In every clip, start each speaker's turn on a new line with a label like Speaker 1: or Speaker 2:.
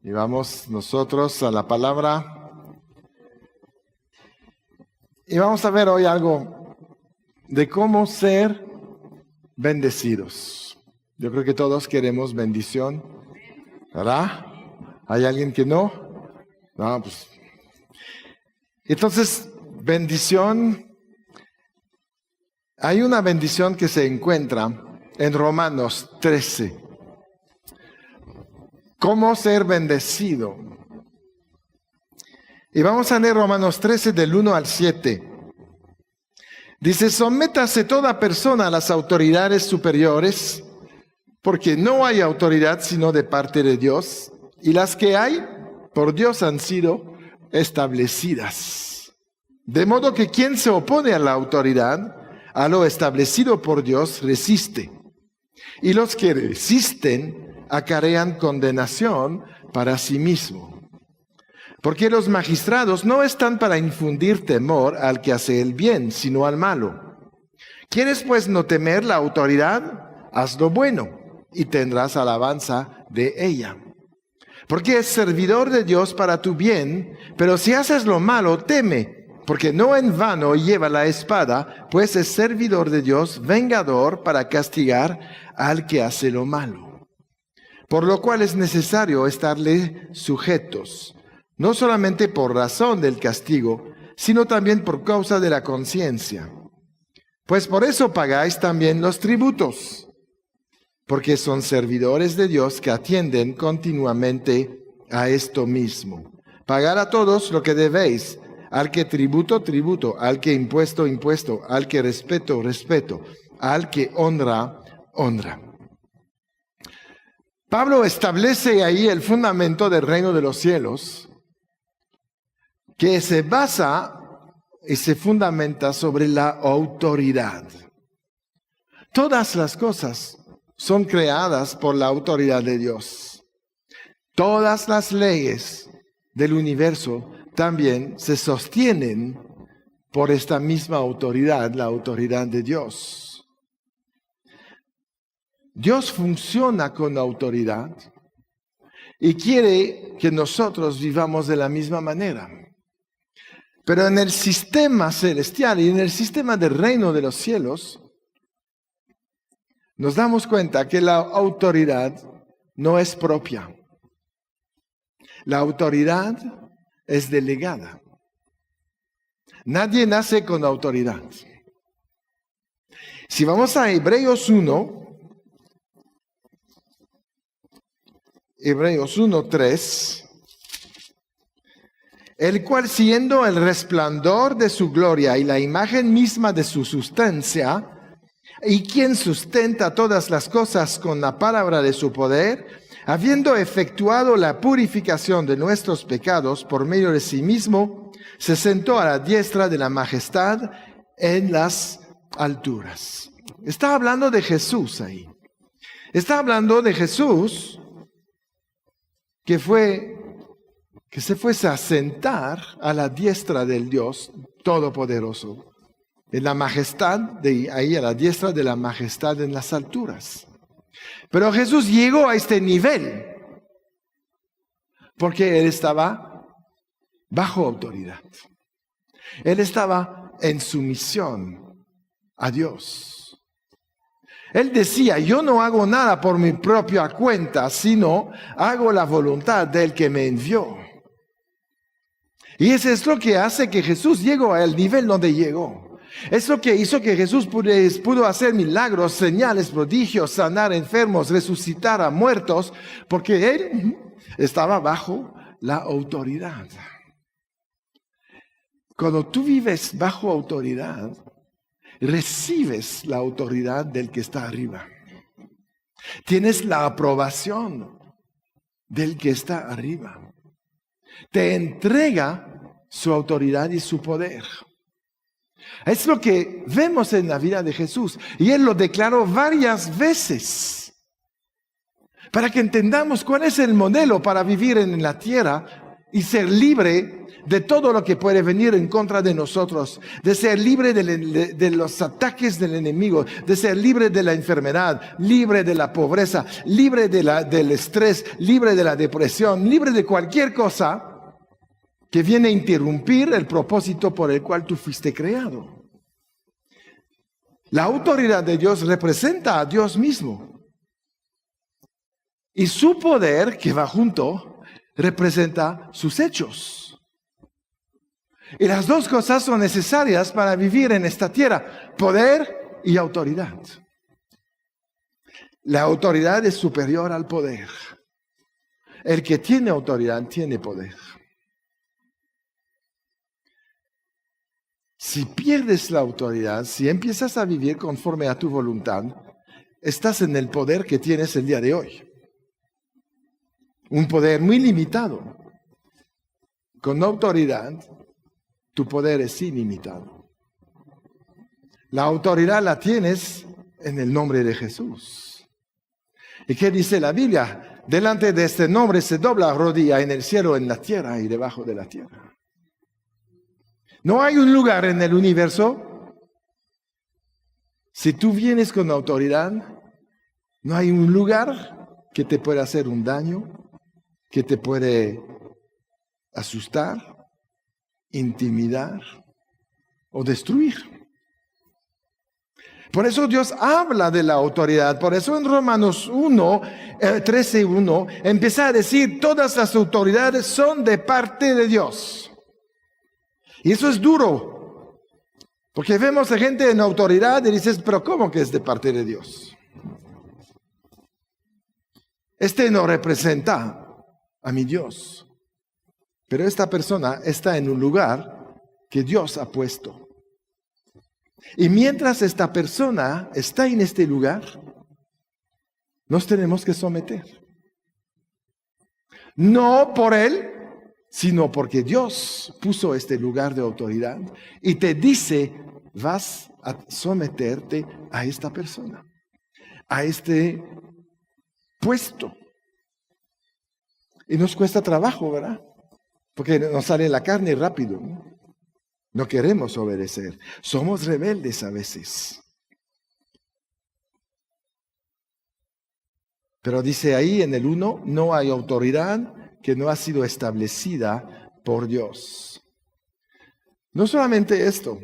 Speaker 1: Y vamos nosotros a la palabra. Y vamos a ver hoy algo de cómo ser bendecidos. Yo creo que todos queremos bendición, ¿verdad? ¿Hay alguien que no? No, pues. Entonces, bendición. Hay una bendición que se encuentra en Romanos 13. ¿Cómo ser bendecido? Y vamos a leer Romanos 13 del 1 al 7. Dice, sométase toda persona a las autoridades superiores, porque no hay autoridad sino de parte de Dios, y las que hay, por Dios han sido establecidas. De modo que quien se opone a la autoridad, a lo establecido por Dios, resiste. Y los que resisten acarrean condenación para sí mismo. Porque los magistrados no están para infundir temor al que hace el bien, sino al malo. ¿Quieres pues no temer la autoridad? Haz lo bueno, y tendrás alabanza de ella. Porque es servidor de Dios para tu bien, pero si haces lo malo, teme, porque no en vano lleva la espada, pues es servidor de Dios, vengador para castigar al que hace lo malo. Por lo cual es necesario estarle sujetos, no solamente por razón del castigo, sino también por causa de la conciencia. Pues por eso pagáis también los tributos, porque son servidores de Dios que atienden continuamente a esto mismo. Pagar a todos lo que debéis, al que tributo, tributo, al que impuesto, impuesto, al que respeto, respeto, al que honra, honra. Pablo establece ahí el fundamento del reino de los cielos, que se basa y se fundamenta sobre la autoridad. Todas las cosas son creadas por la autoridad de Dios. Todas las leyes del universo también se sostienen por esta misma autoridad, la autoridad de Dios. Dios funciona con autoridad y quiere que nosotros vivamos de la misma manera. Pero en el sistema celestial y en el sistema del reino de los cielos, nos damos cuenta que la autoridad no es propia. La autoridad es delegada. Nadie nace con autoridad. Si vamos a Hebreos 1, Hebreos 1:3, el cual siendo el resplandor de su gloria y la imagen misma de su sustancia, y quien sustenta todas las cosas con la palabra de su poder, habiendo efectuado la purificación de nuestros pecados por medio de sí mismo, se sentó a la diestra de la majestad en las alturas. Está hablando de Jesús ahí. Está hablando de Jesús que se fuese a sentar a la diestra del Dios Todopoderoso, en la majestad, de ahí a la diestra de la majestad en las alturas. Pero Jesús llegó a este nivel porque Él estaba bajo autoridad. Él estaba en sumisión a Dios. Él decía, yo no hago nada por mi propia cuenta, sino hago la voluntad del que me envió. Y eso es lo que hace que Jesús llegó al nivel donde llegó. Es lo que hizo que Jesús pudo hacer milagros, señales, prodigios, sanar enfermos, resucitar a muertos, porque Él estaba bajo la autoridad. Cuando tú vives bajo autoridad, recibes la autoridad del que está arriba. Tienes la aprobación del que está arriba. Te entrega su autoridad y su poder. Es lo que vemos en la vida de Jesús. Y Él lo declaró varias veces. Para que entendamos cuál es el modelo para vivir en la tierra y ser libre de todo lo que puede venir en contra de nosotros, de ser libre de los ataques del enemigo, de ser libre de la enfermedad, libre de la pobreza, libre del estrés, libre de la depresión, libre de cualquier cosa que viene a interrumpir el propósito por el cual tú fuiste creado. La autoridad de Dios representa a Dios mismo. Y su poder, que va junto, representa sus hechos. Y las dos cosas son necesarias para vivir en esta tierra: poder y autoridad. La autoridad es superior al poder. El que tiene autoridad tiene poder. Si pierdes la autoridad, si empiezas a vivir conforme a tu voluntad, estás en el poder que tienes el día de hoy. Un poder muy limitado. Con autoridad, tu poder es ilimitado. La autoridad la tienes en el nombre de Jesús. ¿Y qué dice la Biblia? Delante de este nombre se dobla rodilla en el cielo, en la tierra y debajo de la tierra. No hay un lugar en el universo. Si tú vienes con autoridad, no hay un lugar que te pueda hacer un daño, que te puede asustar, intimidar o destruir. Por eso Dios habla de la autoridad. Por eso en Romanos 13:1 empieza a decir: todas las autoridades son de parte de Dios. Y eso es duro, porque vemos a gente en autoridad y dices: pero ¿cómo que es de parte de Dios? Este no representa a mi Dios, pero esta persona está en un lugar que Dios ha puesto. Y mientras esta persona está en este lugar, nos tenemos que someter. No por él, sino porque Dios puso este lugar de autoridad y te dice: vas a someterte a esta persona, a este puesto. Y nos cuesta trabajo, ¿verdad? Porque nos sale la carne rápido, ¿no? No queremos obedecer. Somos rebeldes a veces. Pero dice ahí en el 1, no hay autoridad que no ha sido establecida por Dios. No solamente esto.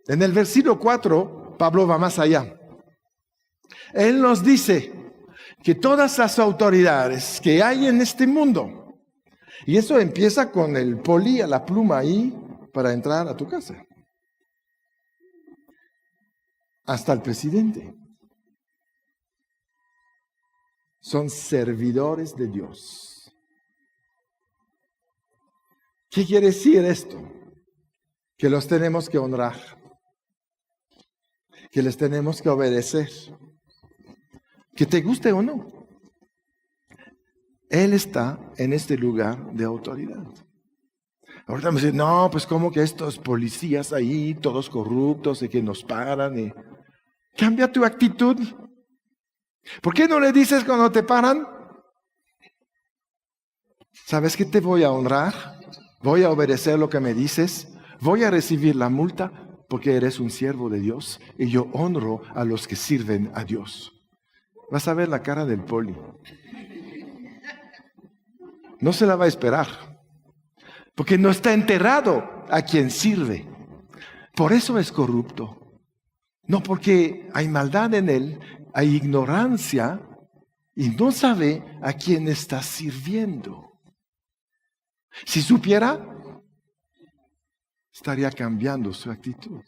Speaker 1: En el versículo 4, Pablo va más allá. Él nos dice que todas las autoridades que hay en este mundo, y eso empieza con el poli a la pluma ahí para entrar a tu casa, hasta el presidente, son servidores de Dios. ¿Qué quiere decir esto? Que los tenemos que honrar, que les tenemos que obedecer, que te guste o no. Él está en este lugar de autoridad. Ahorita me dicen: no, pues como que estos policías ahí, todos corruptos y que nos paran. Y... cambia tu actitud. ¿Por qué no le dices cuando te paran? ¿Sabes que te voy a honrar? Voy a obedecer lo que me dices. Voy a recibir la multa porque eres un siervo de Dios y yo honro a los que sirven a Dios. Vas a ver la cara del poli. No se la va a esperar, porque no está enterado a quien sirve. Por eso es corrupto. No porque hay maldad en él, hay ignorancia y no sabe a quién está sirviendo. Si supiera, estaría cambiando su actitud.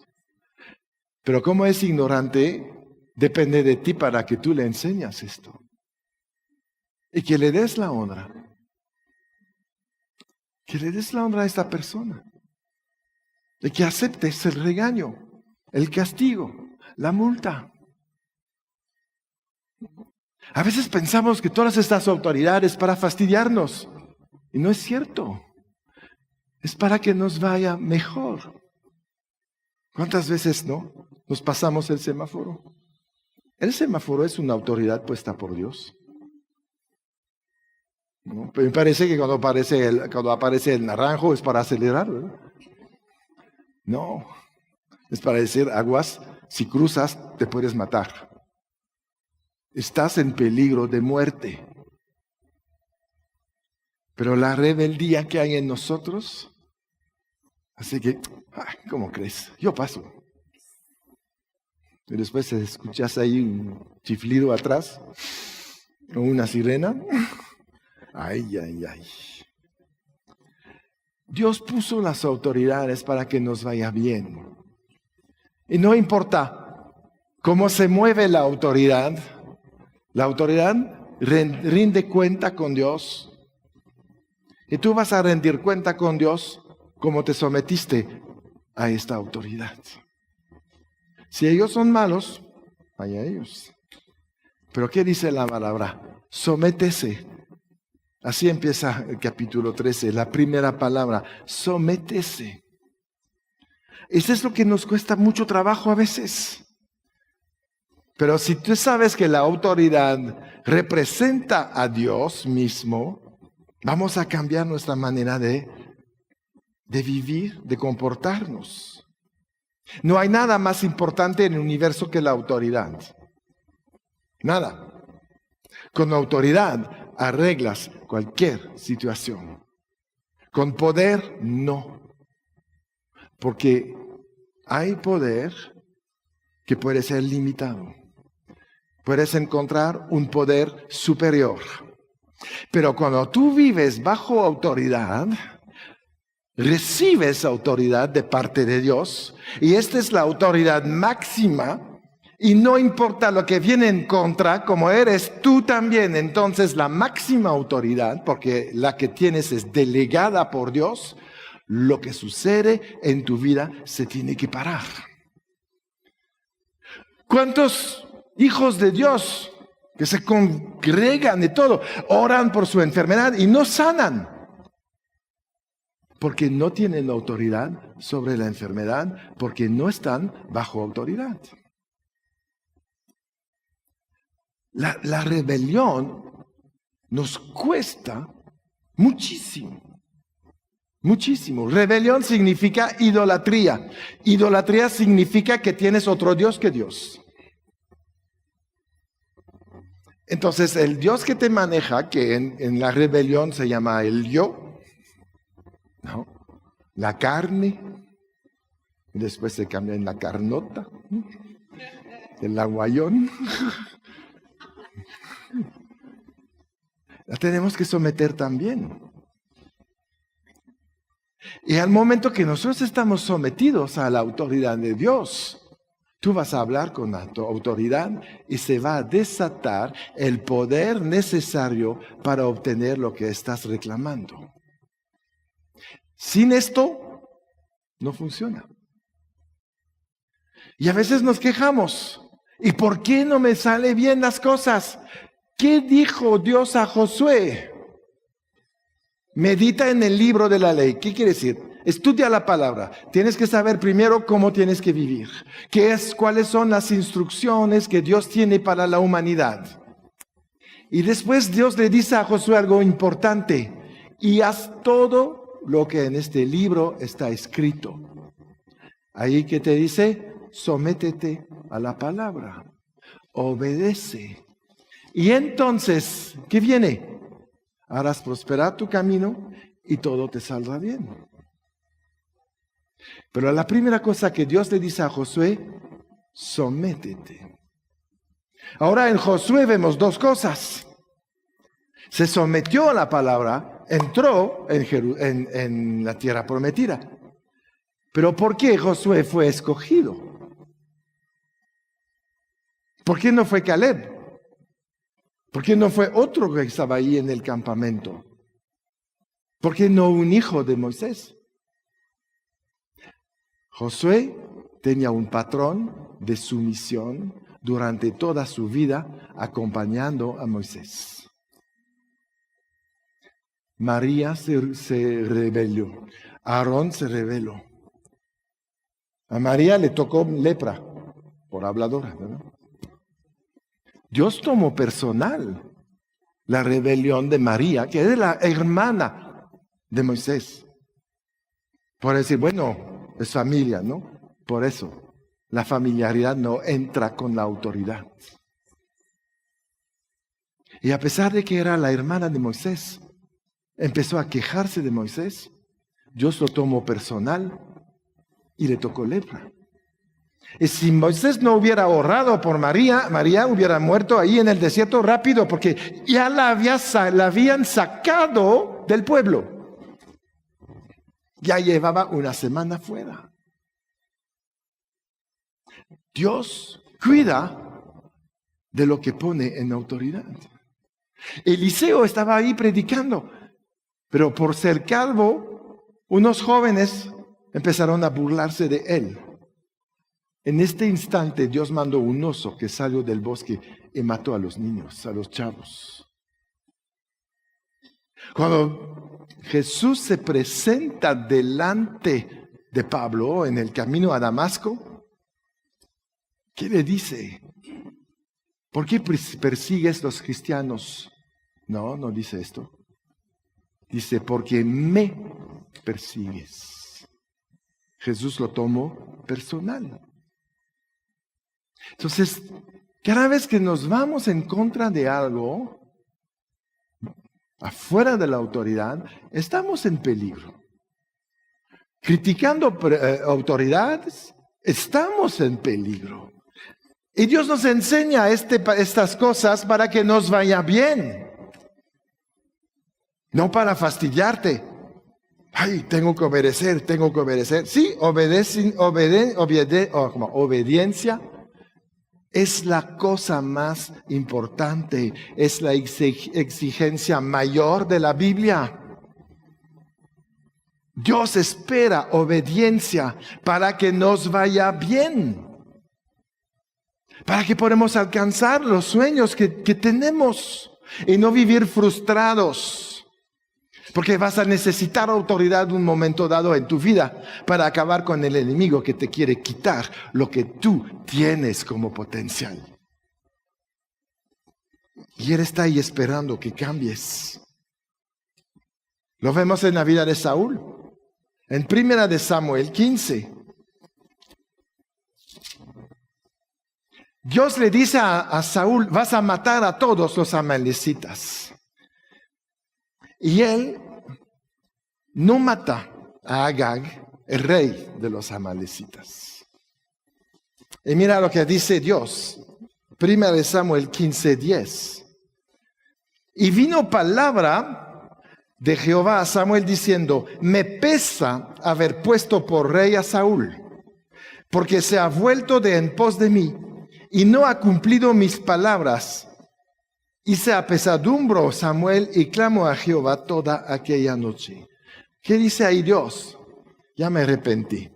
Speaker 1: Pero como es ignorante, depende de ti para que tú le enseñas esto. Y que le des la honra. Que le des la honra a esta persona. De que aceptes el regaño, el castigo, la multa. A veces pensamos que todas estas autoridades para fastidiarnos. Y no es cierto. Es para que nos vaya mejor. ¿Cuántas veces no nos pasamos el semáforo? El semáforo es una autoridad puesta por Dios. ¿no? Pero me parece que cuando aparece el naranjo es para acelerar, ¿verdad? No, es para decir, aguas, si cruzas te puedes matar. Estás en peligro de muerte. Pero la rebeldía que hay en nosotros, así que, ¿cómo crees? Yo paso. Y después escuchas ahí un chiflido atrás, o una sirena. Ay, ay, ay. Dios puso las autoridades para que nos vaya bien. Y no importa cómo se mueve la autoridad rinde cuenta con Dios. Y tú vas a rendir cuenta con Dios como te sometiste a esta autoridad. Si ellos son malos, vaya ellos. Pero ¿qué dice la palabra? Sométese. Así empieza el capítulo 13, la primera palabra, sométese. Eso es lo que nos cuesta mucho trabajo a veces. Pero si tú sabes que la autoridad representa a Dios mismo, vamos a cambiar nuestra manera de vivir, de comportarnos. No hay nada más importante en el universo que la autoridad. Nada. Con autoridad arreglas cualquier situación. Con poder, no. Porque hay poder que puede ser limitado. Puedes encontrar un poder superior. Pero cuando tú vives bajo autoridad, recibes autoridad de parte de Dios. Y esta es la autoridad máxima. Y no importa lo que viene en contra, como eres tú también, entonces la máxima autoridad, porque la que tienes es delegada por Dios, lo que sucede en tu vida se tiene que parar. ¿Cuántos hijos de Dios que se congregan de todo, oran por su enfermedad y no sanan? Porque no tienen autoridad sobre la enfermedad, porque no están bajo autoridad. La rebelión nos cuesta muchísimo. Muchísimo. Rebelión significa idolatría. Idolatría significa que tienes otro Dios que Dios. Entonces, el Dios que te maneja, que en la rebelión se llama el yo, ¿no? La carne, y después se cambia en la carnota, el aguayón. La tenemos que someter también. Y al momento que nosotros estamos sometidos a la autoridad de Dios, tú vas a hablar con la autoridad y se va a desatar el poder necesario para obtener lo que estás reclamando. Sin esto, no funciona. Y a veces nos quejamos. ¿Y por qué no me salen bien las cosas? ¿Qué dijo Dios a Josué? Medita en el libro de la ley. ¿Qué quiere decir? Estudia la palabra. Tienes que saber primero cómo tienes que vivir. ¿Cuáles son las instrucciones que Dios tiene para la humanidad? Y después Dios le dice a Josué algo importante. Y haz todo lo que en este libro está escrito. Ahí que te dice, sométete a la palabra. Obedece. Y entonces, ¿qué viene? Harás prosperar tu camino y todo te saldrá bien. Pero la primera cosa que Dios le dice a Josué, sométete. Ahora en Josué vemos dos cosas. Se sometió a la palabra, entró en la tierra prometida. Pero ¿por qué Josué fue escogido? ¿Por qué no fue Caleb? ¿Por qué no fue otro que estaba ahí en el campamento? ¿Por qué no un hijo de Moisés? Josué tenía un patrón de sumisión durante toda su vida acompañando a Moisés. María se rebeló. Aarón se rebeló. A María le tocó lepra por habladora, ¿verdad? Dios tomó personal la rebelión de María, que es la hermana de Moisés. Por decir, bueno, es familia, ¿no? Por eso, la familiaridad no entra con la autoridad. Y a pesar de que era la hermana de Moisés, empezó a quejarse de Moisés. Dios lo tomó personal y le tocó lepra. Y si Moisés no hubiera orado por María, María hubiera muerto ahí en el desierto rápido, porque ya la habían sacado del pueblo. Ya llevaba una semana fuera. Dios cuida de lo que pone en autoridad. Eliseo estaba ahí predicando, pero por ser calvo, unos jóvenes empezaron a burlarse de él. En este instante Dios mandó un oso que salió del bosque y mató a los niños, a los chavos. Cuando Jesús se presenta delante de Pablo en el camino a Damasco, ¿qué le dice? ¿Por qué persigues los cristianos? No, no dice esto. Dice, porque me persigues. Jesús lo tomó personal. Entonces, cada vez que nos vamos en contra de algo, afuera de la autoridad, estamos en peligro. Criticando autoridades, estamos en peligro. Y Dios nos enseña estas cosas para que nos vaya bien. No para fastidiarte. Ay, tengo que obedecer. Sí, obediencia es la cosa más importante, es la exigencia mayor de la Biblia. Dios espera obediencia para que nos vaya bien, para que podamos alcanzar los sueños que tenemos y no vivir frustrados. Porque vas a necesitar autoridad en un momento dado en tu vida para acabar con el enemigo que te quiere quitar lo que tú tienes como potencial. Y Él está ahí esperando que cambies. Lo vemos en la vida de Saúl. En 1 Samuel 15. Dios le dice a Saúl, vas a matar a todos los amalecitas. Y él no mata a Agag, el rey de los amalecitas. Y mira lo que dice Dios. 1 Samuel 15:10. Y vino palabra de Jehová a Samuel diciendo, me pesa haber puesto por rey a Saúl, porque se ha vuelto de en pos de mí y no ha cumplido mis palabras. Y se apesadumbró Samuel y clamó a Jehová toda aquella noche. ¿Qué dice ahí Dios? Ya me arrepentí.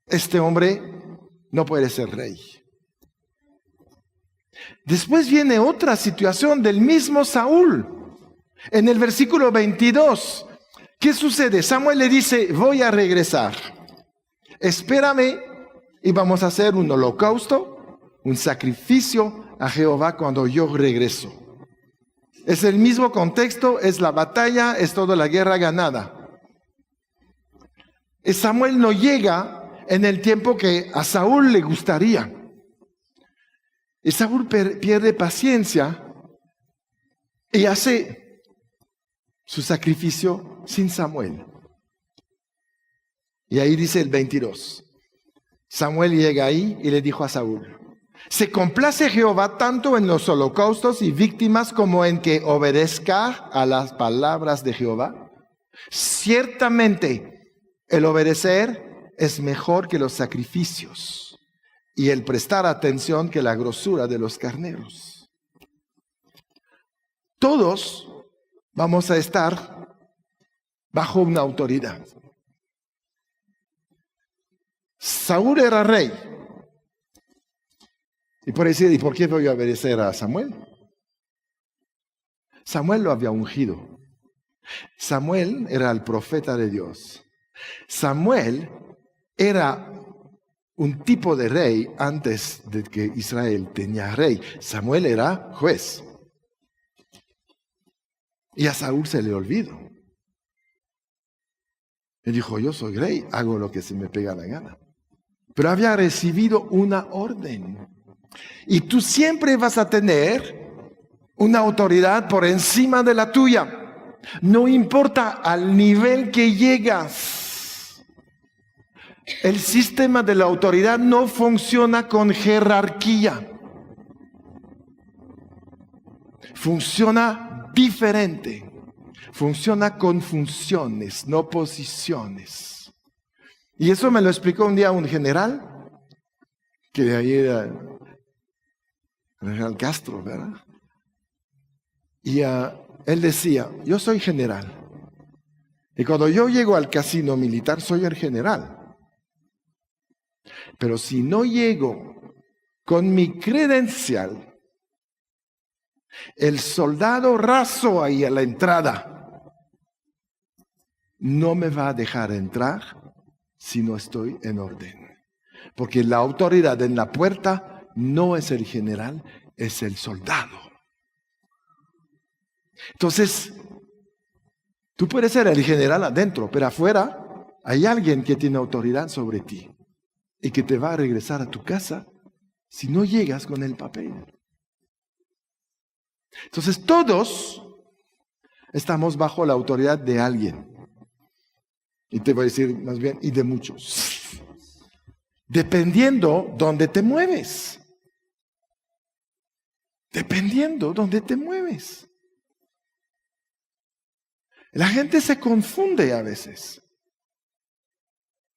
Speaker 1: Este hombre no puede ser rey. Después viene otra situación del mismo Saúl. En el versículo 22, ¿qué sucede? Samuel le dice, voy a regresar. Espérame y vamos a hacer un holocausto, un sacrificio a Jehová cuando yo regreso. Es el mismo contexto, es la batalla, es toda la guerra ganada. Y Samuel no llega en el tiempo que a Saúl le gustaría. Y Saúl pierde paciencia y hace su sacrificio sin Samuel. Y ahí dice el 22. Samuel llega ahí y le dijo a Saúl, ¿se complace Jehová tanto en los holocaustos y víctimas como en que obedezca a las palabras de Jehová? Ciertamente, el obedecer es mejor que los sacrificios y el prestar atención que la grosura de los carneros. Todos vamos a estar bajo una autoridad. Saúl era rey. Y por decir, ¿y por qué voy a obedecer a Samuel? Samuel lo había ungido. Samuel era el profeta de Dios. Samuel era un tipo de rey antes de que Israel tenía rey. Samuel era juez. Y a Saúl se le olvidó. Él dijo, yo soy rey, hago lo que se me pega la gana. Pero había recibido una orden. Y tú siempre vas a tener una autoridad por encima de la tuya. No importa al nivel que llegas. El sistema de la autoridad no funciona con jerarquía. Funciona diferente. Funciona con funciones, no posiciones. Y eso me lo explicó un día un general, que de ahí era el general Castro, ¿verdad? Y él decía, yo soy general. Y cuando yo llego al casino militar, soy el general. Pero si no llego con mi credencial, el soldado raso ahí a la entrada no me va a dejar entrar si no estoy en orden. Porque la autoridad en la puerta no es el general, es el soldado. Entonces, tú puedes ser el general adentro, pero afuera hay alguien que tiene autoridad sobre ti y que te va a regresar a tu casa si no llegas con el papel. Entonces, todos estamos bajo la autoridad de alguien. Y te voy a decir más bien, y de muchos. Dependiendo dónde te mueves. Dependiendo dónde te mueves. La gente se confunde a veces.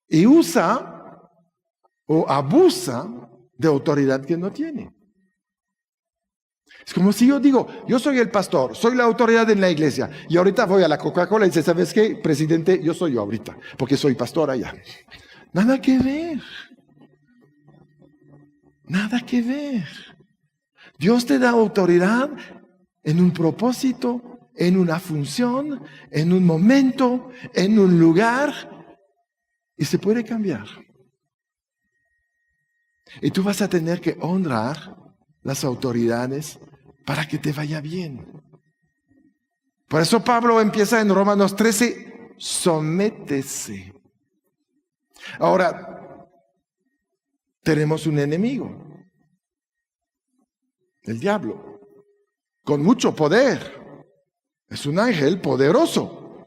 Speaker 1: Y usa o abusa de autoridad que no tiene. Es como si yo digo, yo soy el pastor, soy la autoridad en la iglesia, y ahorita voy a la Coca-Cola y dice, ¿sabes qué, presidente? Yo soy yo ahorita, porque soy pastor allá. Nada que ver. Nada que ver. Dios te da autoridad en un propósito, en una función, en un momento, en un lugar, y se puede cambiar. Y tú vas a tener que honrar las autoridades para que te vaya bien. Por eso Pablo empieza en Romanos 13, sométese. Ahora, tenemos un enemigo, el diablo, con mucho poder. Es un ángel poderoso.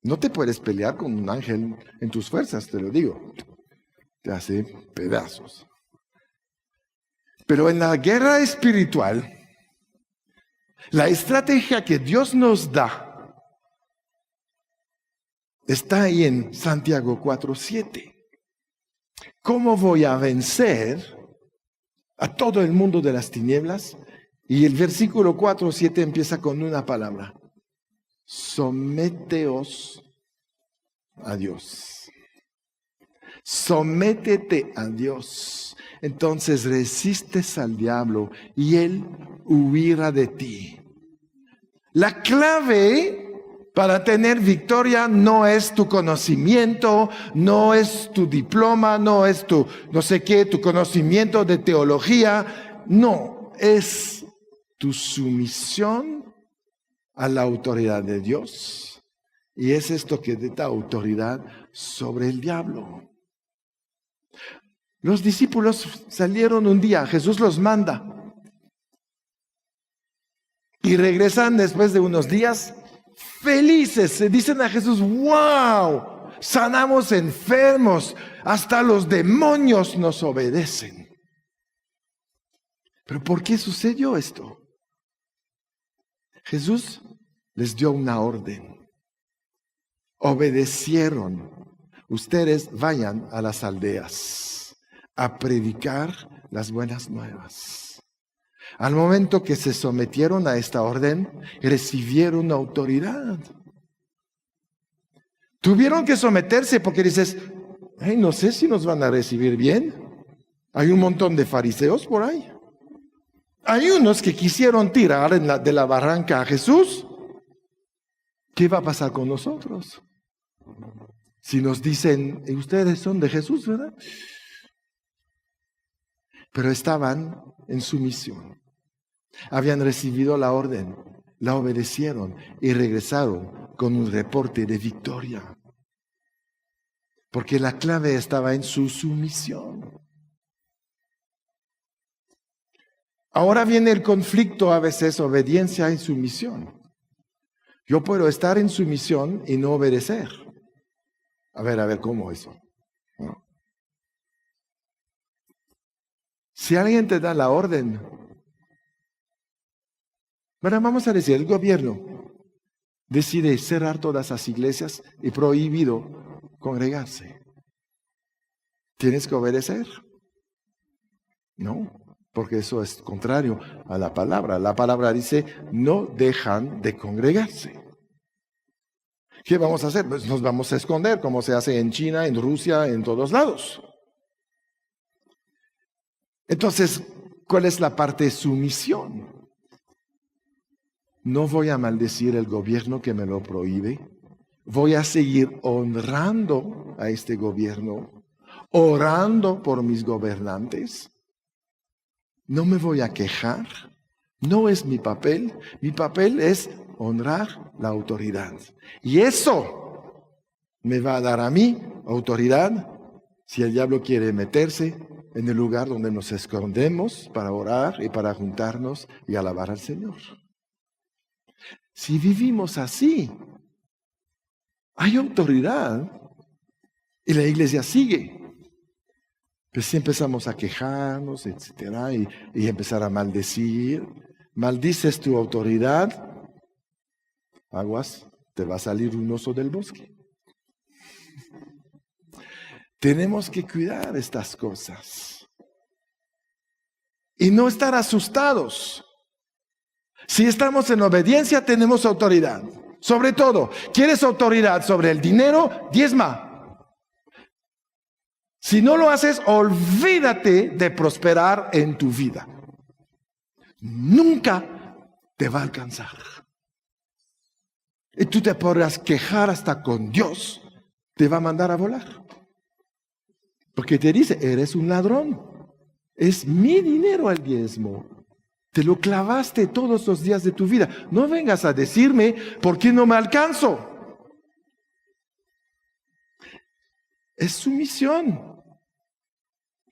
Speaker 1: No te puedes pelear con un ángel en tus fuerzas, te lo digo. Te hace pedazos. Pero en la guerra espiritual, la estrategia que Dios nos da está ahí en Santiago 4:7. ¿Cómo voy a vencer a todo el mundo de las tinieblas? Y el versículo 4:7 empieza con una palabra. Sométeos a Dios. Sométete a Dios. Entonces resistes al diablo y él huirá de ti. La clave para tener victoria no es tu conocimiento, no es tu diploma, no es tu no sé qué, tu conocimiento de teología. No, es tu sumisión a la autoridad de Dios. Y es esto que te da autoridad sobre el diablo. Los discípulos salieron un día, Jesús los manda. Y regresan después de unos días felices. Se dicen a Jesús, wow, sanamos enfermos, hasta los demonios nos obedecen. ¿Pero por qué sucedió esto? Jesús les dio una orden. Obedecieron. Ustedes vayan a las aldeas a predicar las buenas nuevas. Al momento que se sometieron a esta orden, recibieron autoridad. Tuvieron que someterse porque dices, hey, no sé si nos van a recibir bien. Hay un montón de fariseos por ahí. Hay unos que quisieron tirar de la barranca a Jesús. ¿Qué va a pasar con nosotros? Si nos dicen, ustedes son de Jesús, ¿verdad? Pero estaban en sumisión. Habían recibido la orden. la obedecieron y regresaron con un reporte de victoria. Porque la clave estaba en su sumisión. Ahora viene el conflicto, a veces obediencia y sumisión. Yo puedo estar en sumisión y no obedecer. A ver, ¿cómo eso? ¿No? Si alguien te da la orden, bueno, vamos a decir, el gobierno decide cerrar todas las iglesias y prohibido congregarse. ¿Tienes que obedecer? No, porque eso es contrario a la palabra. La palabra dice, no dejan de congregarse. ¿Qué vamos a hacer? Pues nos vamos a esconder, como se hace en China, en Rusia, en todos lados. Entonces, ¿cuál es la parte de sumisión? No voy a maldecir el gobierno que me lo prohíbe. Voy a seguir honrando a este gobierno, orando por mis gobernantes. No me voy a quejar. No es mi papel. Mi papel es honrar la autoridad. Y eso me va a dar a mí autoridad si el diablo quiere meterse en el lugar donde nos escondemos para orar y para juntarnos y alabar al Señor. Si vivimos así, hay autoridad y la iglesia sigue. Pues si empezamos a quejarnos, etcétera, y empezar a maldecir, maldices tu autoridad, aguas, te va a salir un oso del bosque. Tenemos que cuidar estas cosas y no estar asustados. Si estamos en obediencia, tenemos autoridad. Sobre todo, ¿quieres autoridad sobre el dinero? Diezma. Si no lo haces, olvídate de prosperar en tu vida. Nunca te va a alcanzar. Y tú te podrás quejar hasta con Dios. Te va a mandar a volar. Porque te dice, eres un ladrón. Es mi dinero el diezmo. Te lo clavaste todos los días de tu vida. No vengas a decirme, ¿por qué no me alcanzo? Es su misión.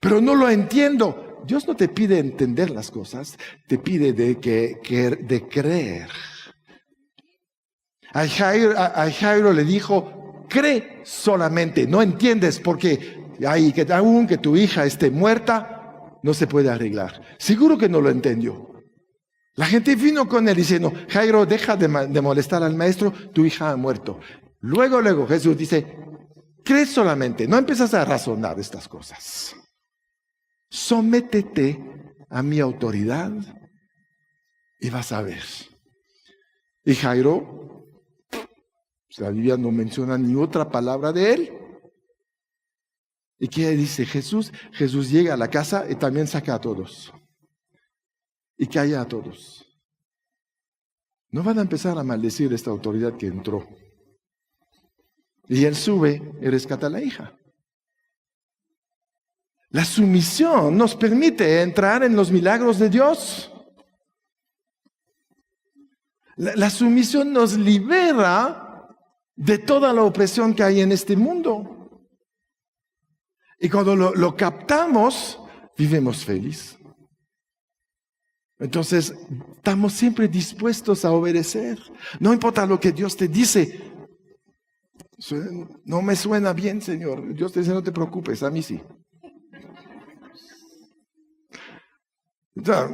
Speaker 1: Pero no lo entiendo. Dios no te pide entender las cosas, te pide de creer. A Jairo le dijo, cree solamente, no entiendes porque aunque tu hija esté muerta, no se puede arreglar. Seguro que no lo entendió. La gente vino con él diciendo, Jairo, deja de molestar al maestro, tu hija ha muerto. Luego Jesús dice, cree solamente, no empiezas a razonar estas cosas. Sométete a mi autoridad y vas a ver. Y Jairo, la Biblia no menciona ni otra palabra de él. ¿Y qué dice Jesús? Jesús llega a la casa y también saca a todos. Y calla a todos. No van a empezar a maldecir esta autoridad que entró. Y él sube y rescata a la hija. La sumisión nos permite entrar en los milagros de Dios. La sumisión nos libera de toda la opresión que hay en este mundo. Y cuando lo captamos, vivimos felices. Entonces, estamos siempre dispuestos a obedecer. No importa lo que Dios te dice. No me suena bien, Señor. Dios te dice, no te preocupes, a mí sí.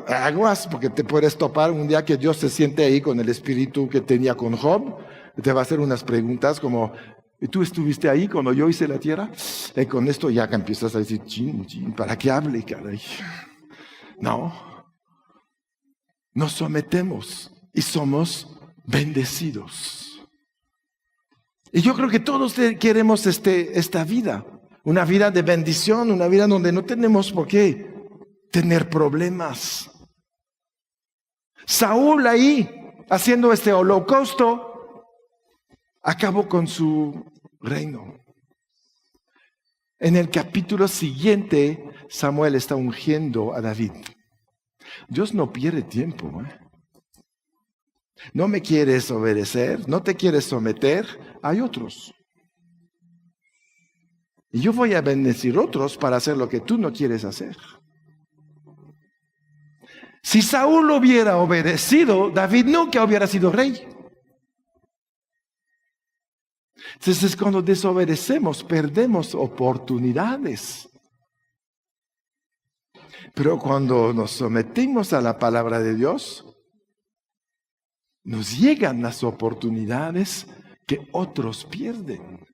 Speaker 1: Aguas, porque te puedes topar un día que Dios se siente ahí con el espíritu que tenía con Job. Te va a hacer unas preguntas como, ¿y tú estuviste ahí cuando yo hice la tierra? Y con esto ya que empiezas a decir, chin, ¿para qué hable, caray? No. Nos sometemos y somos bendecidos. Y yo creo que todos queremos esta vida, una vida de bendición, una vida donde no tenemos por qué tener problemas. Saúl ahí, haciendo este holocausto, acabó con su reino. En el capítulo siguiente, Samuel está ungiendo a David. Dios no pierde tiempo. no me quieres obedecer, no te quieres someter, hay otros. Y yo voy a bendecir otros para hacer lo que tú no quieres hacer. Si Saúl hubiera obedecido, David nunca hubiera sido rey. Entonces, cuando desobedecemos, perdemos oportunidades. Pero cuando nos sometimos a la palabra de Dios, nos llegan las oportunidades que otros pierden.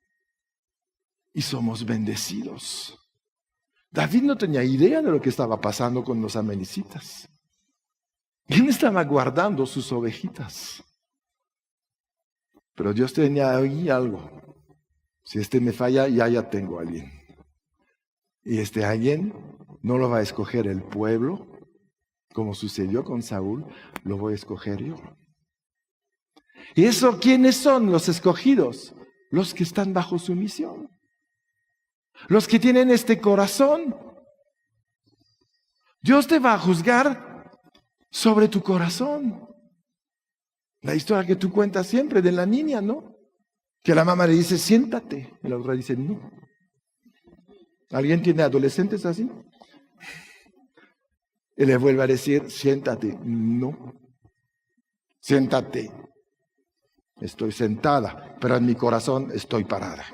Speaker 1: Y somos bendecidos. David no tenía idea de lo que estaba pasando con los amalecitas. Él estaba guardando sus ovejitas. Pero Dios tenía ahí algo. Si este me falla, ya tengo a alguien. Y este alguien no lo va a escoger el pueblo, como sucedió con Saúl, lo voy a escoger yo. ¿Y eso quiénes son los escogidos? Los que están bajo su misión. Los que tienen este corazón. Dios te va a juzgar sobre tu corazón. La historia que tú cuentas siempre de la niña, ¿no? Que la mamá le dice, siéntate. Y la otra dice, no. ¿Alguien tiene adolescentes así? Y le vuelve a decir, siéntate. No. Siéntate. Estoy sentada, pero en mi corazón estoy parada.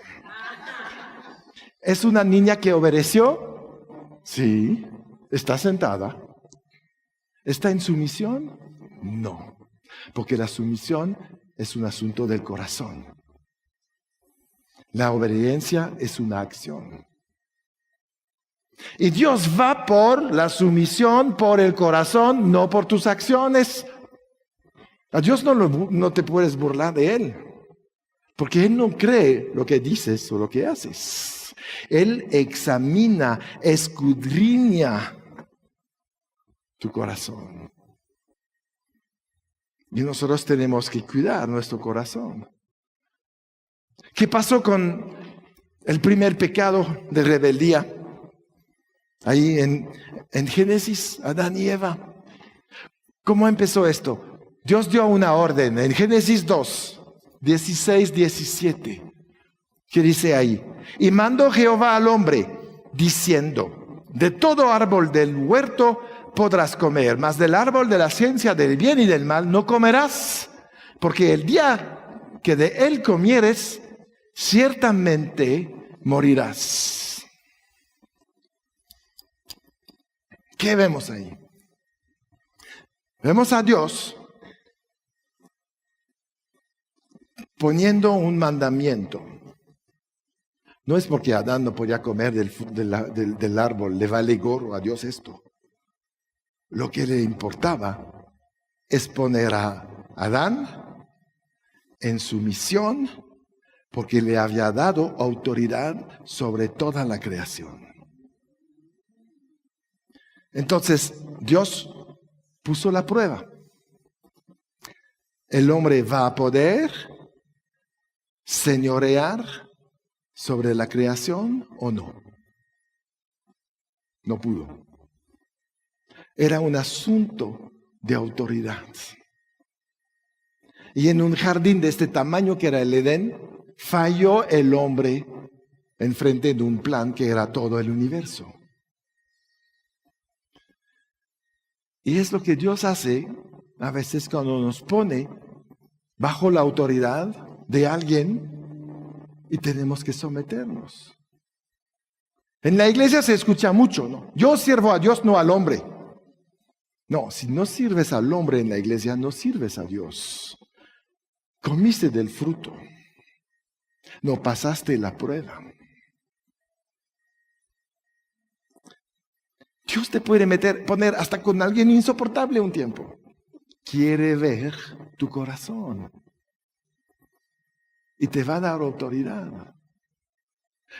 Speaker 1: ¿Es una niña que obedeció? Sí. ¿Está sentada? ¿Está en sumisión? No. Porque la sumisión es un asunto del corazón. La obediencia es una acción. Y Dios va por la sumisión, por el corazón, no por tus acciones. A Dios no te puedes burlar de Él. Porque Él no cree lo que dices o lo que haces. Él examina, escudriña tu corazón. Y nosotros tenemos que cuidar nuestro corazón. ¿Qué pasó con el primer pecado de rebeldía? Ahí en Génesis, Adán y Eva. ¿Cómo empezó esto? Dios dio una orden en Génesis 2, 16, 17. ¿Qué dice ahí? Y mandó Jehová al hombre, diciendo, de todo árbol del huerto podrás comer, mas del árbol de la ciencia del bien y del mal no comerás, porque el día que de él comieres, ciertamente morirás. ¿Qué vemos ahí? Vemos a Dios poniendo un mandamiento. No es porque Adán no podía comer del árbol, le vale gorro a Dios esto. Lo que le importaba es poner a Adán en su misión, porque le había dado autoridad sobre toda la creación. Entonces, Dios puso la prueba. ¿El hombre va a poder señorear sobre la creación o no? No pudo. Era un asunto de autoridad. Y en un jardín de este tamaño que era el Edén, falló el hombre en frente de un plan que era todo el universo. Y es lo que Dios hace a veces cuando nos pone bajo la autoridad de alguien y tenemos que someternos. En la iglesia se escucha mucho, ¿no? Yo sirvo a Dios, no al hombre. No, si no sirves al hombre en la iglesia, no sirves a Dios. Comiste del fruto. No pasaste la prueba. Dios te puede poner hasta con alguien insoportable un tiempo. Quiere ver tu corazón. Y te va a dar autoridad.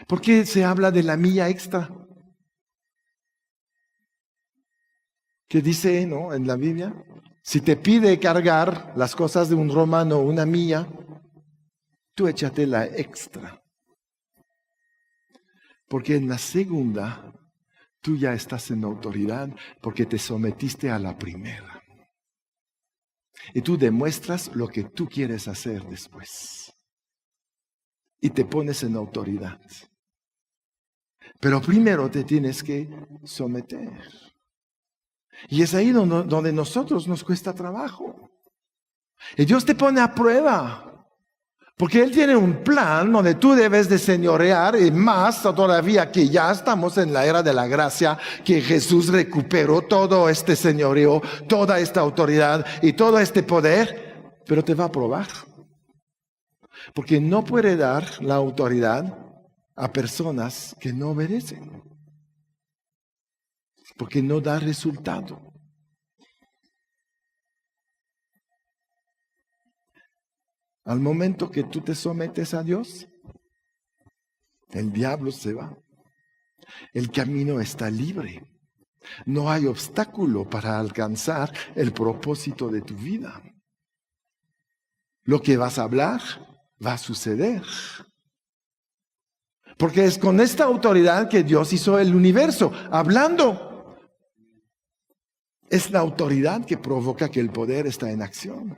Speaker 1: ¿Por qué se habla de la milla extra? ¿Qué dice, no, en la Biblia? Si te pide cargar las cosas de un romano una milla, tú échate la extra. Porque en la segunda, tú ya estás en autoridad porque te sometiste a la primera. Y tú demuestras lo que tú quieres hacer después. Y te pones en autoridad. Pero primero te tienes que someter. Y es ahí donde nosotros nos cuesta trabajo. Y Dios te pone a prueba. Porque Él tiene un plan donde tú debes de señorear, y más todavía que ya estamos en la era de la gracia, que Jesús recuperó todo este señoreo, toda esta autoridad y todo este poder, pero te va a probar. Porque no puede dar la autoridad a personas que no obedecen. Porque no da resultado. Al momento que tú te sometes a Dios, el diablo se va. El camino está libre. No hay obstáculo para alcanzar el propósito de tu vida. Lo que vas a hablar va a suceder. Porque es con esta autoridad que Dios hizo el universo. Hablando, es la autoridad que provoca que el poder está en acción.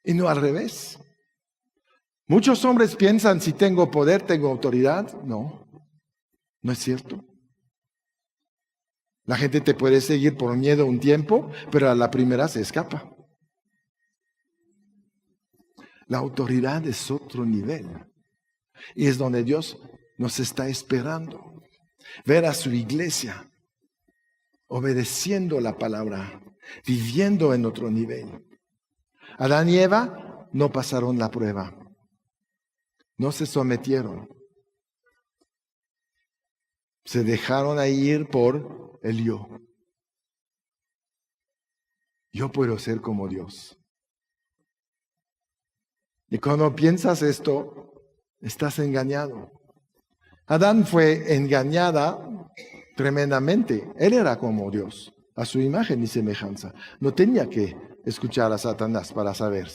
Speaker 1: Y no al revés. Muchos hombres piensan, si tengo poder, tengo autoridad. No, no es cierto. La gente te puede seguir por miedo un tiempo, pero a la primera se escapa. La autoridad es otro nivel. Y es donde Dios nos está esperando. Ver a su iglesia obedeciendo la palabra, viviendo en otro nivel. Adán y Eva no pasaron la prueba. No se sometieron. Se dejaron a ir por el yo. Yo puedo ser como Dios. Y cuando piensas esto, estás engañado. Adán fue engañada tremendamente. Él era como Dios, a su imagen y semejanza. No tenía que escuchar a Satanás para saber.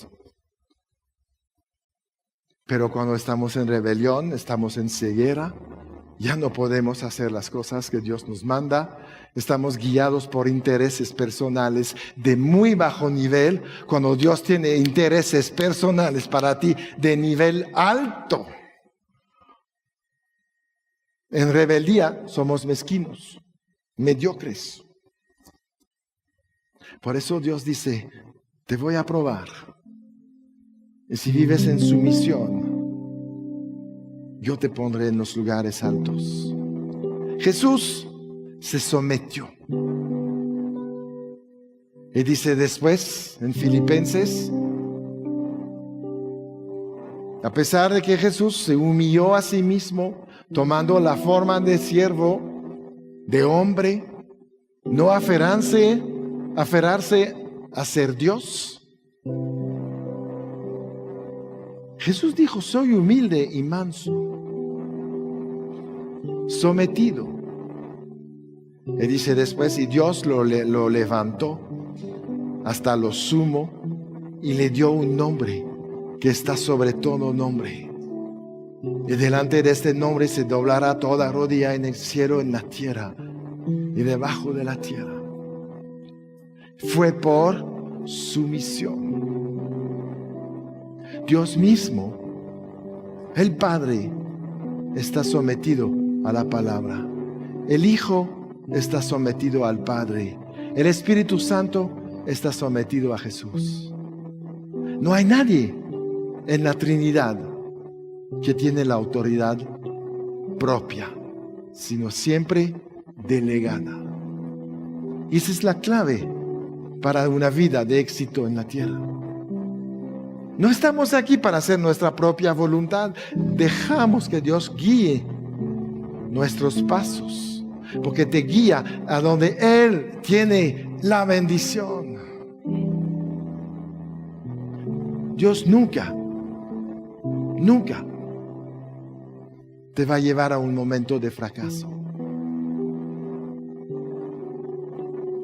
Speaker 1: Pero cuando estamos en rebelión, estamos en ceguera, ya no podemos hacer las cosas que Dios nos manda. Estamos guiados por intereses personales de muy bajo nivel, cuando Dios tiene intereses personales para ti de nivel alto. En rebeldía somos mezquinos, mediocres. Por eso Dios dice, te voy a probar. Y si vives en sumisión, yo te pondré en los lugares altos. Jesús se sometió. Y dice después en Filipenses, a pesar de que Jesús se humilló a sí mismo, tomando la forma de siervo, de hombre, no aferrarse a ser Dios. Jesús dijo, soy humilde y manso, sometido. Y dice después, y Dios lo levantó hasta lo sumo y le dio un nombre que está sobre todo nombre. Y delante de este nombre se doblará toda rodilla en el cielo, en la tierra y debajo de la tierra. Fue por sumisión. Dios mismo, el Padre, está sometido a la palabra. El Hijo está sometido al Padre. El Espíritu Santo está sometido a Jesús. No hay nadie en la Trinidad que tiene la autoridad propia, sino siempre delegada. Y esa es la clave para una vida de éxito en la tierra. No estamos aquí para hacer nuestra propia voluntad. Dejamos que Dios guíe nuestros pasos, porque te guía a donde Él tiene la bendición. Dios nunca te va a llevar a un momento de fracaso.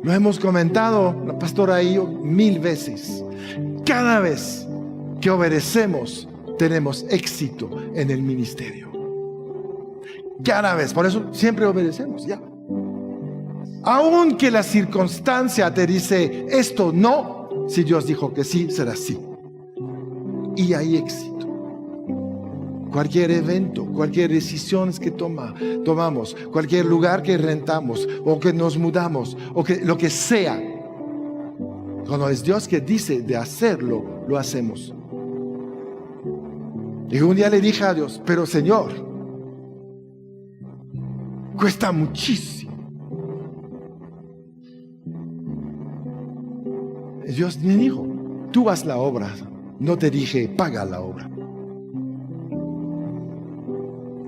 Speaker 1: Lo hemos comentado, la pastora y yo, 1000 veces. Cada vez que obedecemos, tenemos éxito en el ministerio. Cada vez, por eso siempre obedecemos, ya. Aunque la circunstancia te dice, esto no, Si Dios dijo que sí, será sí. Y hay éxito. Cualquier evento, cualquier decisión que tomamos, cualquier lugar que rentamos, o que nos mudamos, o que lo que sea. Cuando es Dios que dice de hacerlo, lo hacemos. Y un día le dije a Dios, pero Señor, cuesta muchísimo. Y Dios me dijo, tú haz la obra. No te dije, paga la obra.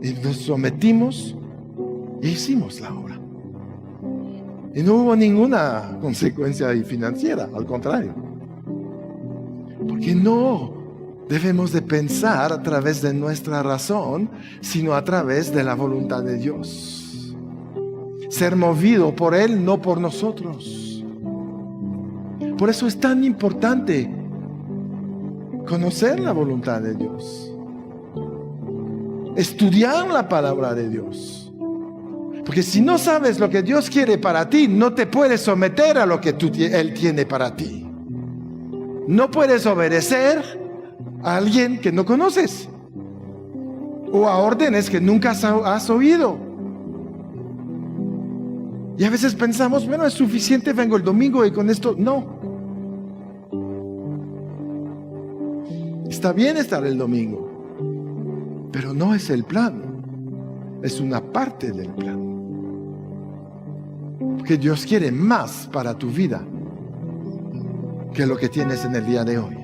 Speaker 1: Y nos sometimos e hicimos la obra. Y no hubo ninguna consecuencia financiera, al contrario. Porque no debemos de pensar a través de nuestra razón, sino a través de la voluntad de Dios. Ser movido por Él, no por nosotros. Por eso es tan importante conocer la voluntad de Dios. Estudiar la palabra de Dios. Porque si no sabes lo que Dios quiere para ti, no te puedes someter a lo que Él tiene para ti. No puedes obedecer a alguien que no conoces o a órdenes que nunca has oído. Y a veces pensamos, bueno, es suficiente, vengo el domingo y con esto, no. Está bien estar el domingo, pero no es el plan, es una parte del plan. Porque Dios quiere más para tu vida que lo que tienes en el día de hoy.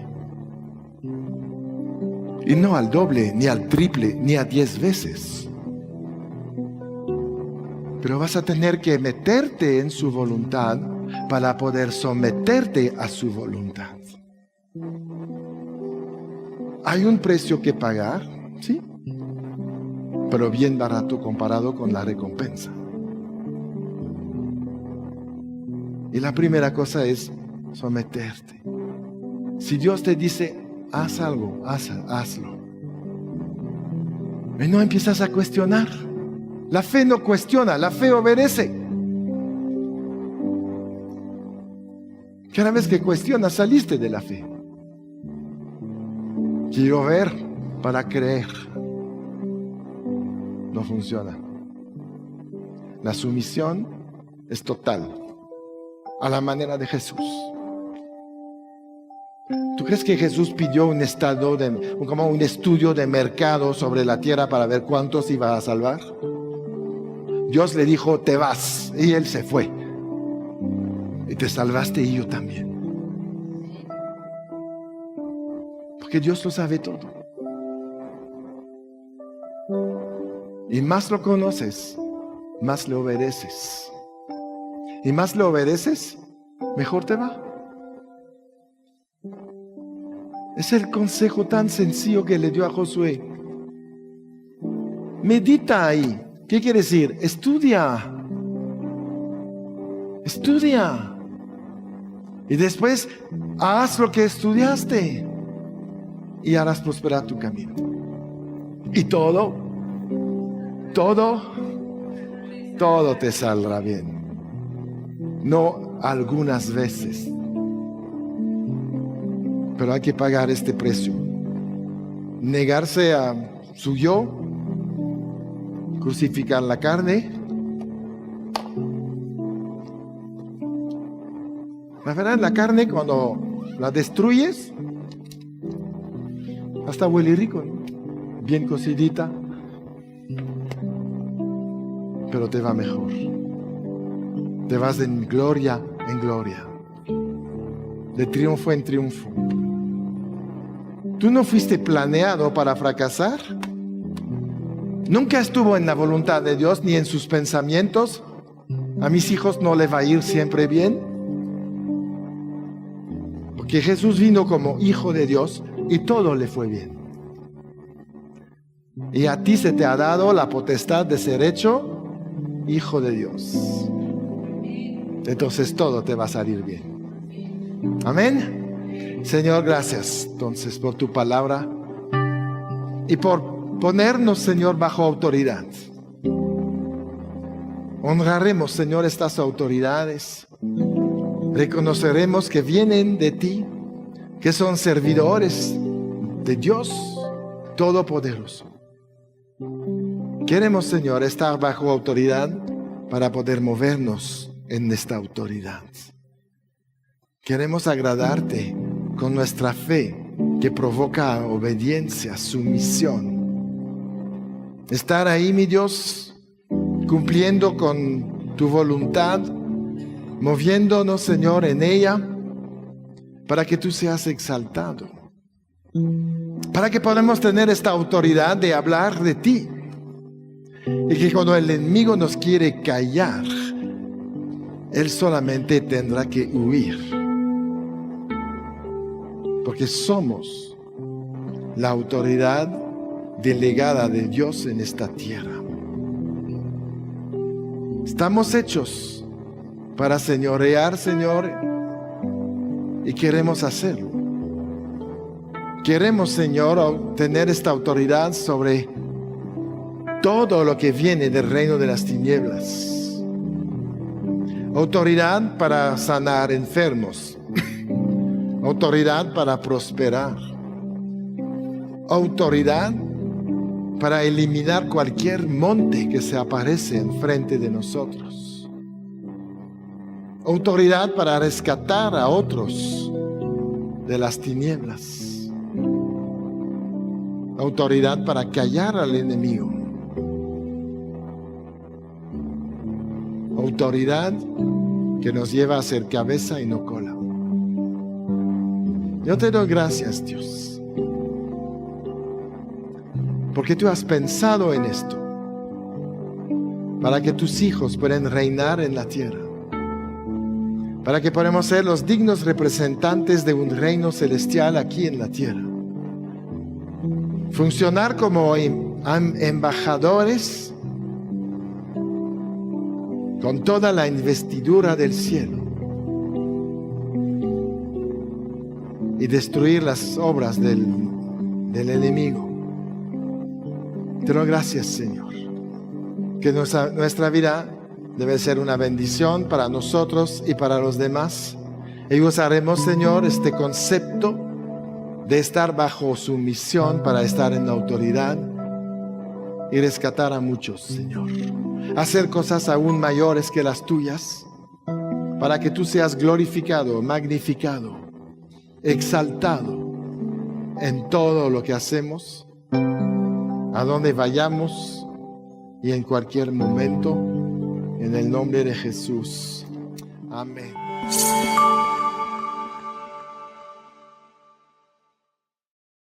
Speaker 1: Y no al doble, ni al triple, ni a 10 veces. Pero vas a tener que meterte en su voluntad para poder someterte a su voluntad. Hay un precio que pagar, sí, pero bien barato comparado con la recompensa. Y la primera cosa es someterte. Si Dios te dice, haz algo, hazlo. Y no empiezas a cuestionar. La fe no cuestiona, la fe obedece. Cada vez que cuestionas, saliste de la fe. Quiero ver para creer. No funciona. La sumisión es total, a la manera de Jesús. ¿Tú crees que Jesús pidió como un estudio de mercado sobre la tierra para ver cuántos iba a salvar? Dios le dijo, te vas, y él se fue. Y te salvaste y yo también. Porque Dios lo sabe todo. Y más lo conoces, más le obedeces. Y más le obedeces, mejor te va. Es el consejo tan sencillo que le dio a Josué. Medita ahí. ¿Qué quiere decir? Estudia. Estudia. Y después haz lo que estudiaste. Y harás prosperar tu camino. Y todo te saldrá bien. No algunas veces. Pero hay que pagar este precio. Negarse a su yo, crucificar la carne. La verdad, la carne cuando la destruyes, hasta huele rico, ¿no? Bien cocidita, pero te va mejor. Te vas de gloria en gloria, de triunfo en triunfo. ¿Tú no fuiste planeado para fracasar? Nunca estuvo en la voluntad de Dios ni en sus pensamientos. A mis hijos no les va a ir siempre bien. Porque Jesús vino como hijo de Dios y todo le fue bien. Y a ti se te ha dado la potestad de ser hecho hijo de Dios. Entonces todo te va a salir bien. Amén. Señor, gracias entonces por tu palabra y por ponernos, Señor, bajo autoridad. Honraremos, Señor, estas autoridades reconoceremos que vienen de ti, que son servidores de Dios Todopoderoso. Queremos, Señor, estar bajo autoridad para poder movernos en esta autoridad. Queremos agradarte con nuestra fe que provoca obediencia, sumisión. Estar ahí, mi Dios, cumpliendo con tu voluntad, moviéndonos, Señor, en ella, para que tú seas exaltado. Para que podamos tener esta autoridad de hablar de ti. Y que cuando el enemigo nos quiere callar, él solamente tendrá que huir. Porque somos la autoridad delegada de Dios en esta tierra. Estamos hechos para señorear, Señor, y queremos hacerlo. Queremos, Señor, tener esta autoridad sobre todo lo que viene del reino de las tinieblas. Autoridad para sanar enfermos. Autoridad para prosperar. Autoridad para eliminar cualquier monte que se aparece enfrente de nosotros. Autoridad para rescatar a otros de las tinieblas. Autoridad para callar al enemigo. Autoridad que nos lleva a ser cabeza y no cola. Yo te doy gracias, Dios, porque tú has pensado en esto, para que tus hijos puedan reinar en la tierra, para que podamos ser los dignos representantes de un reino celestial aquí en la tierra. Funcionar como embajadores con toda la investidura del cielo y destruir las obras del enemigo. Te doy gracias, Señor, que nuestra vida debe ser una bendición para nosotros y para los demás. Y usaremos, Señor, este concepto de estar bajo su misión para estar en la autoridad y rescatar a muchos, Señor. Hacer cosas aún mayores que las tuyas, para que tú seas glorificado, magnificado, exaltado en todo lo que hacemos, a donde vayamos y en cualquier momento, en el nombre de Jesús. Amén.